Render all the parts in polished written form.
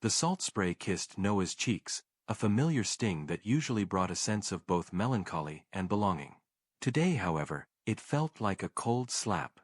The salt spray kissed Noah's cheeks, a familiar sting that usually brought a sense of both melancholy and belonging. Today, however, it felt like a cold slap.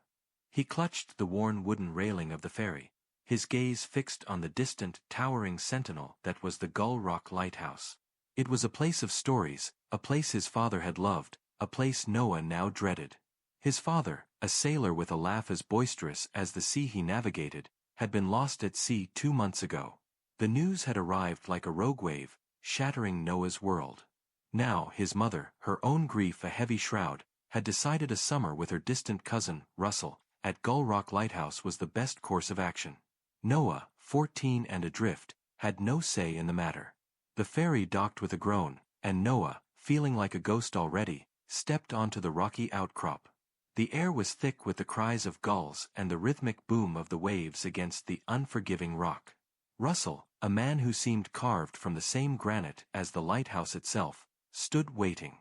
He clutched the worn wooden railing of the ferry, his gaze fixed on the distant, towering sentinel that was the Gull Rock Lighthouse. It was a place of stories, a place his father had loved, a place Noah now dreaded. His father, a sailor with a laugh as boisterous as the sea he navigated, had been lost at sea 2 months ago. The news had arrived like a rogue wave, shattering Noah's world. Now his mother, her own grief a heavy shroud, had decided a summer with her distant cousin, Russell, at Gull Rock Lighthouse was the best course of action. Noah, 14 and adrift, had no say in the matter. The ferry docked with a groan, and Noah, feeling like a ghost already, stepped onto the rocky outcrop. The air was thick with the cries of gulls and the rhythmic boom of the waves against the unforgiving rock. Russell, a man who seemed carved from the same granite as the lighthouse itself, stood waiting.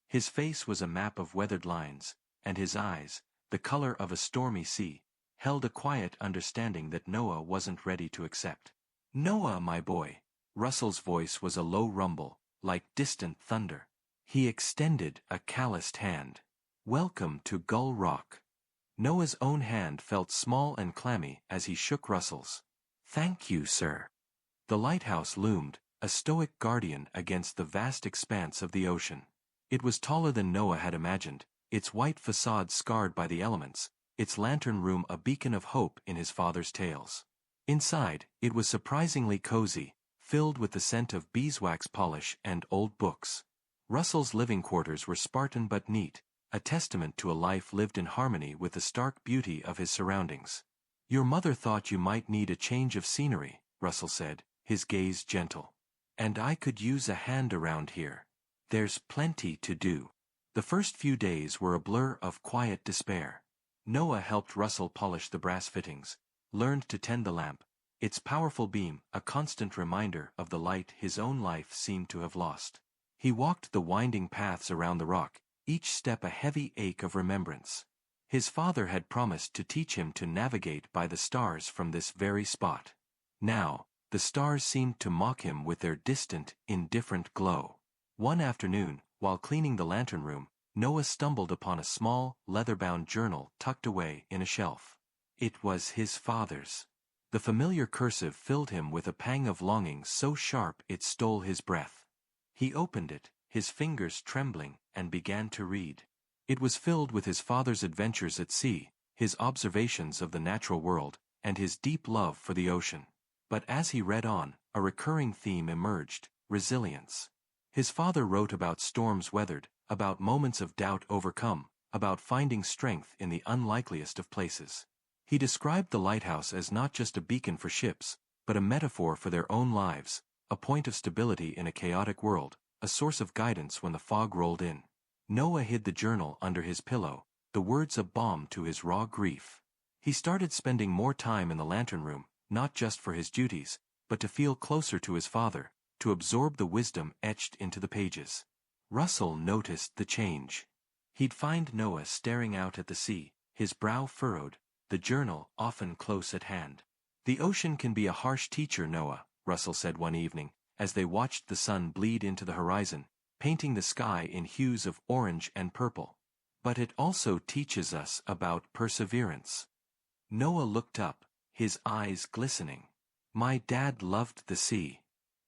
His face was a map of weathered lines, and his eyes, the color of a stormy sea, held a quiet understanding that Noah wasn't ready to accept. "Noah, my boy." Russell's voice was a low rumble, like distant thunder. He extended a calloused hand. "Welcome to Gull Rock." Noah's own hand felt small and clammy as he shook Russell's. "Thank you, sir." The lighthouse loomed, a stoic guardian against the vast expanse of the ocean. It was taller than Noah had imagined, its white facade scarred by the elements, its lantern room a beacon of hope in his father's tales. Inside, it was surprisingly cozy, filled with the scent of beeswax polish and old books. Russell's living quarters were Spartan but neat, a testament to a life lived in harmony with the stark beauty of his surroundings. "Your mother thought you might need a change of scenery," Russell said, his gaze gentle. "And I could use a hand around here. There's plenty to do." The first few days were a blur of quiet despair. Noah helped Russell polish the brass fittings, learned to tend the lamp, its powerful beam a constant reminder of the light his own life seemed to have lost. He walked the winding paths around the rock, each step a heavy ache of remembrance. His father had promised to teach him to navigate by the stars from this very spot. Now, the stars seemed to mock him with their distant, indifferent glow. One afternoon, while cleaning the lantern room, Noah stumbled upon a small, leather-bound journal tucked away in a shelf. It was his father's. The familiar cursive filled him with a pang of longing so sharp it stole his breath. He opened it, his fingers trembling, and began to read. It was filled with his father's adventures at sea, his observations of the natural world, and his deep love for the ocean. But as he read on, a recurring theme emerged: resilience. His father wrote about storms weathered, about moments of doubt overcome, about finding strength in the unlikeliest of places. He described the lighthouse as not just a beacon for ships, but a metaphor for their own lives, a point of stability in a chaotic world, a source of guidance when the fog rolled in. Noah hid the journal under his pillow, the words a balm to his raw grief. He started spending more time in the lantern room, not just for his duties, but to feel closer to his father, to absorb the wisdom etched into the pages. Russell noticed the change. He'd find Noah staring out at the sea, his brow furrowed, the journal often close at hand. "The ocean can be a harsh teacher, Noah," Russell said one evening, as they watched the sun bleed into the horizon, painting the sky in hues of orange and purple. "But it also teaches us about perseverance." Noah looked up, his eyes glistening. "My dad loved the sea.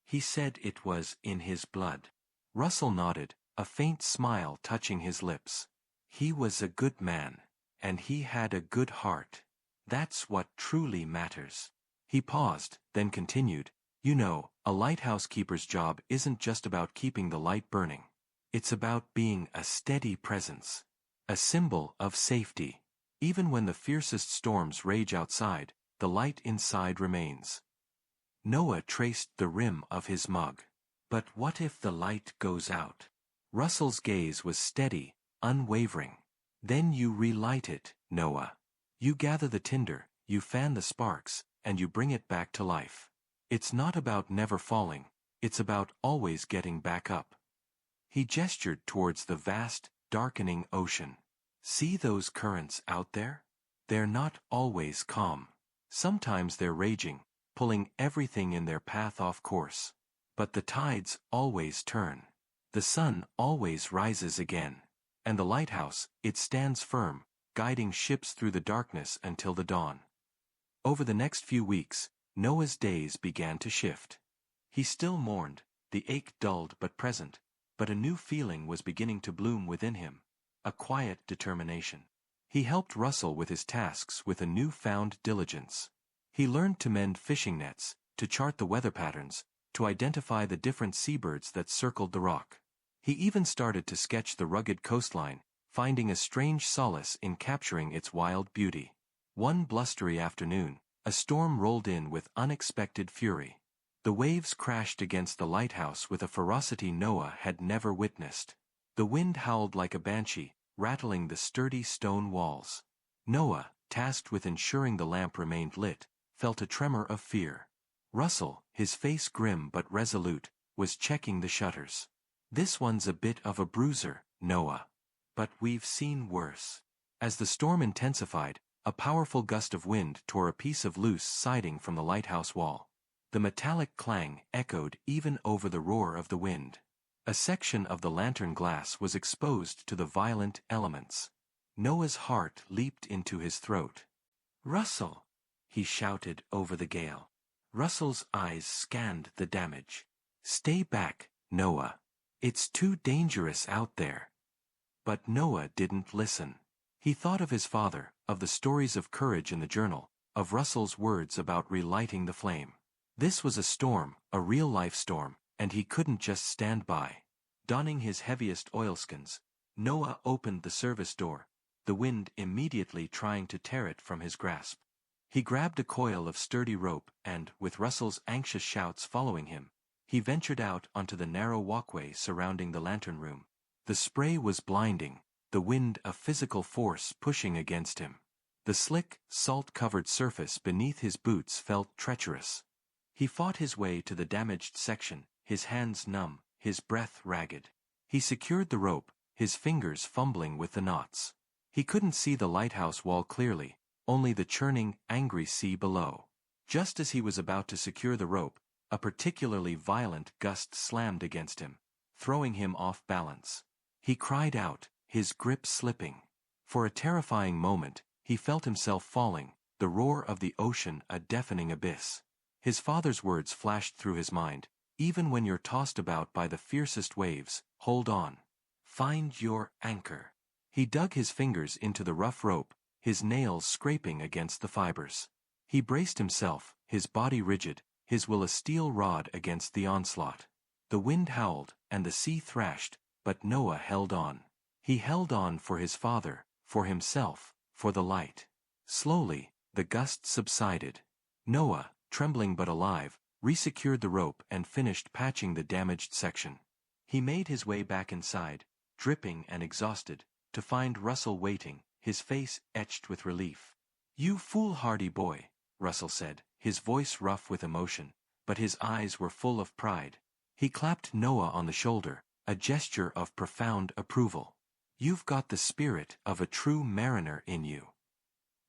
He said it was in his blood." Russell nodded, a faint smile touching his lips. "He was a good man. And he had a good heart. That's what truly matters." He paused, then continued, "You know, a lighthouse keeper's job isn't just about keeping the light burning. It's about being a steady presence. A symbol of safety. Even when the fiercest storms rage outside, the light inside remains." Noah traced the rim of his mug. "But what if the light goes out?" Russell's gaze was steady, unwavering. "Then you relight it, Noah. You gather the tinder, you fan the sparks, and you bring it back to life. It's not about never falling, it's about always getting back up." He gestured towards the vast, darkening ocean. "See those currents out there? They're not always calm. Sometimes they're raging, pulling everything in their path off course. But the tides always turn. The sun always rises again. And the lighthouse, it stands firm, guiding ships through the darkness until the dawn. Over the next few weeks, Noah's days began to shift. He still mourned, the ache dulled but present, but a new feeling was beginning to bloom within him, a quiet determination. He helped Russell with his tasks with a newfound diligence. He learned to mend fishing nets, to chart the weather patterns, to identify the different seabirds that circled the rock. He even started to sketch the rugged coastline, finding a strange solace in capturing its wild beauty. One blustery afternoon, a storm rolled in with unexpected fury. The waves crashed against the lighthouse with a ferocity Noah had never witnessed. The wind howled like a banshee, rattling the sturdy stone walls. Noah, tasked with ensuring the lamp remained lit, felt a tremor of fear. Russell, his face grim but resolute, was checking the shutters. "This one's a bit of a bruiser, Noah. But we've seen worse." As the storm intensified, a powerful gust of wind tore a piece of loose siding from the lighthouse wall. The metallic clang echoed even over the roar of the wind. A section of the lantern glass was exposed to the violent elements. Noah's heart leaped into his throat. "Russell!" he shouted over the gale. Russell's eyes scanned the damage. "Stay back, Noah. It's too dangerous out there." But Noah didn't listen. He thought of his father, of the stories of courage in the journal, of Russell's words about relighting the flame. This was a storm, a real-life storm, and he couldn't just stand by. Donning his heaviest oilskins, Noah opened the service door, the wind immediately trying to tear it from his grasp. He grabbed a coil of sturdy rope and, with Russell's anxious shouts following him, he ventured out onto the narrow walkway surrounding the lantern room. The spray was blinding, the wind a physical force pushing against him. The slick, salt-covered surface beneath his boots felt treacherous. He fought his way to the damaged section, his hands numb, his breath ragged. He secured the rope, his fingers fumbling with the knots. He couldn't see the lighthouse wall clearly, only the churning, angry sea below. Just as he was about to secure the rope, a particularly violent gust slammed against him, throwing him off balance. He cried out, his grip slipping. For a terrifying moment, he felt himself falling, the roar of the ocean a deafening abyss. His father's words flashed through his mind, "Even when you're tossed about by the fiercest waves, hold on. Find your anchor." He dug his fingers into the rough rope, his nails scraping against the fibers. He braced himself, his body rigid, his will a steel rod against the onslaught. The wind howled, and the sea thrashed, but Noah held on. He held on for his father, for himself, for the light. Slowly, the gust subsided. Noah, trembling but alive, resecured the rope and finished patching the damaged section. He made his way back inside, dripping and exhausted, to find Russell waiting, his face etched with relief. "You foolhardy boy," Russell said, his voice rough with emotion, but his eyes were full of pride. He clapped Noah on the shoulder, a gesture of profound approval. "You've got the spirit of a true mariner in you."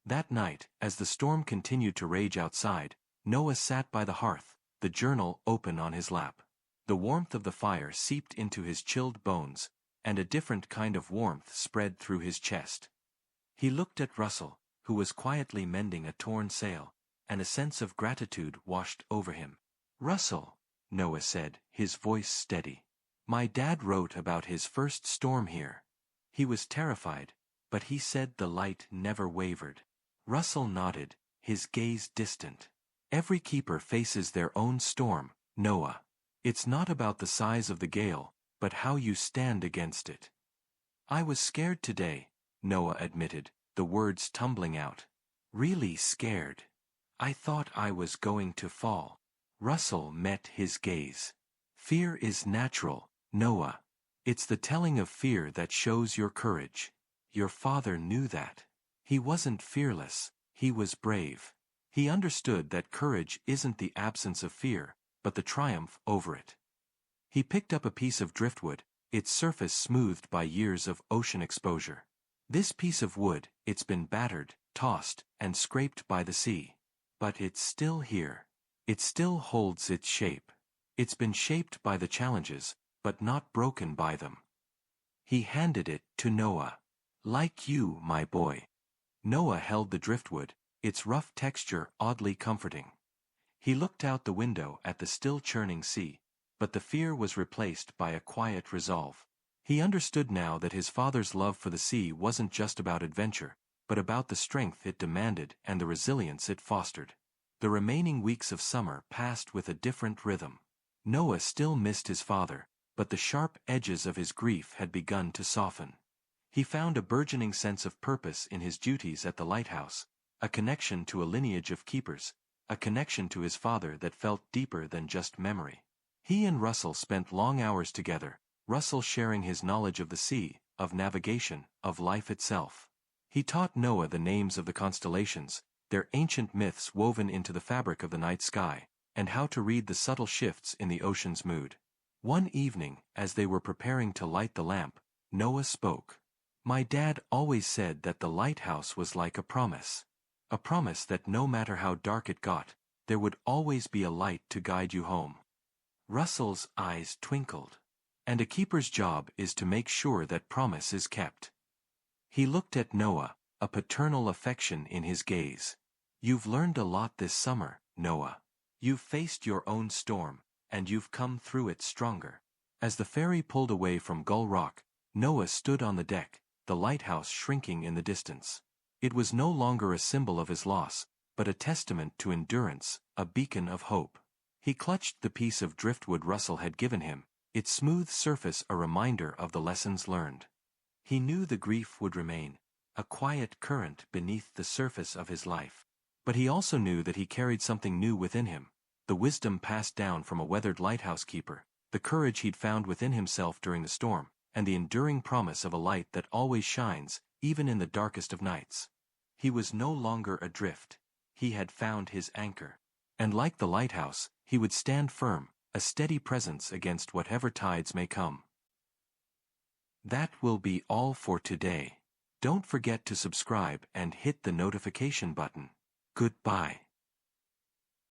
That night, as the storm continued to rage outside, Noah sat by the hearth, the journal open on his lap. The warmth of the fire seeped into his chilled bones, and a different kind of warmth spread through his chest. He looked at Russell, who was quietly mending a torn sail, and a sense of gratitude washed over him. "Russell," Noah said, his voice steady. "My dad wrote about his first storm here. He was terrified, but he said the light never wavered." Russell nodded, his gaze distant. "Every keeper faces their own storm, Noah. It's not about the size of the gale, but how you stand against it." "I was scared today," Noah admitted, the words tumbling out. "Really scared. I thought I was going to fall." Russell met his gaze. "Fear is natural, Noah. It's the telling of fear that shows your courage. Your father knew that. He wasn't fearless, he was brave. He understood that courage isn't the absence of fear, but the triumph over it." He picked up a piece of driftwood, its surface smoothed by years of ocean exposure. "This piece of wood, it's been battered, tossed, and scraped by the sea. But it's still here. It still holds its shape. It's been shaped by the challenges, but not broken by them. He handed it to Noah. Like you, my boy. Noah held the driftwood, its rough texture oddly comforting. He looked out the window at the still churning sea, but the fear was replaced by a quiet resolve. He understood now that his father's love for the sea wasn't just about adventure, but about the strength it demanded and the resilience it fostered. The remaining weeks of summer passed with a different rhythm. Noah still missed his father, but the sharp edges of his grief had begun to soften. He found a burgeoning sense of purpose in his duties at the lighthouse, a connection to a lineage of keepers, a connection to his father that felt deeper than just memory. He and Russell spent long hours together, Russell sharing his knowledge of the sea, of navigation, of life itself. He taught Noah the names of the constellations, their ancient myths woven into the fabric of the night sky, and how to read the subtle shifts in the ocean's mood. One evening, as they were preparing to light the lamp, Noah spoke. My dad always said that the lighthouse was like a promise. A promise that no matter how dark it got, there would always be a light to guide you home. Russell's eyes twinkled. And a keeper's job is to make sure that promise is kept. He looked at Noah, a paternal affection in his gaze. You've learned a lot this summer, Noah. You've faced your own storm, and you've come through it stronger. As the ferry pulled away from Gull Rock, Noah stood on the deck, the lighthouse shrinking in the distance. It was no longer a symbol of his loss, but a testament to endurance, a beacon of hope. He clutched the piece of driftwood Russell had given him, its smooth surface a reminder of the lessons learned. He knew the grief would remain, a quiet current beneath the surface of his life. But he also knew that he carried something new within him, the wisdom passed down from a weathered lighthouse keeper, the courage he'd found within himself during the storm, and the enduring promise of a light that always shines, even in the darkest of nights. He was no longer adrift. He had found his anchor. And like the lighthouse, he would stand firm, a steady presence against whatever tides may come. That will be all for today. Don't forget to subscribe and hit the notification button. Goodbye.